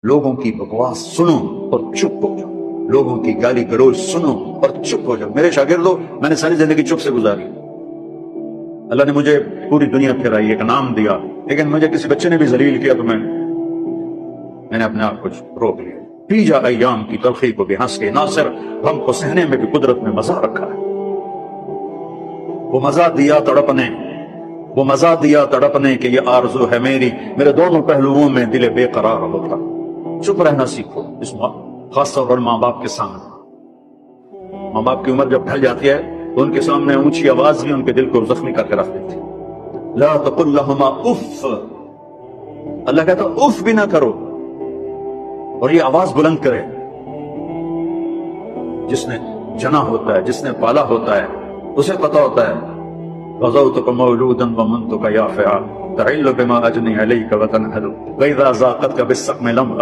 لوگوں کی بکواس سنو اور چپ ہو جاؤ، لوگوں کی گالی گلوچ سنو اور چپ ہو جاؤ۔ میرے شاگردوں، میں نے ساری زندگی چپ سے گزاری، اللہ نے مجھے پوری دنیا پھرائی، ایک نام دیا، لیکن مجھے کسی بچے نے بھی ذلیل کیا تو میں نے اپنے آپ کو روک لیا۔ پی جا ایام کی تلخی کو بھی ہنس کے، نہ صرف غم کو سہنے میں بھی قدرت میں مزہ رکھا ہے۔ وہ مزہ دیا تڑپنے، وہ مزہ دیا تڑپنے کہ یہ آرزو ہے میری، میرے دونوں پہلوؤں میں دل بے قرار ہوتا۔ چپ رہنا سیکھو، اس خاص طور پر ماں باپ کے سامنے۔ ماں باپ کی عمر جب ڈھل جاتی ہے تو ان کے سامنے اونچی آواز بھی ان کے دل کو زخمی کر کے رکھ دیتی۔ لا تقل لہما اف، اللہ کہتا اف بھی نہ کرو، اور یہ آواز بلند کرے۔ جس نے جنا ہوتا ہے، جس نے پالا ہوتا ہے، اسے پتا ہوتا ہے غزوتک مولودا ومنتک یافعا تعل بما اجنی علیک وتنحل واذا ذاقتک بالسقم لم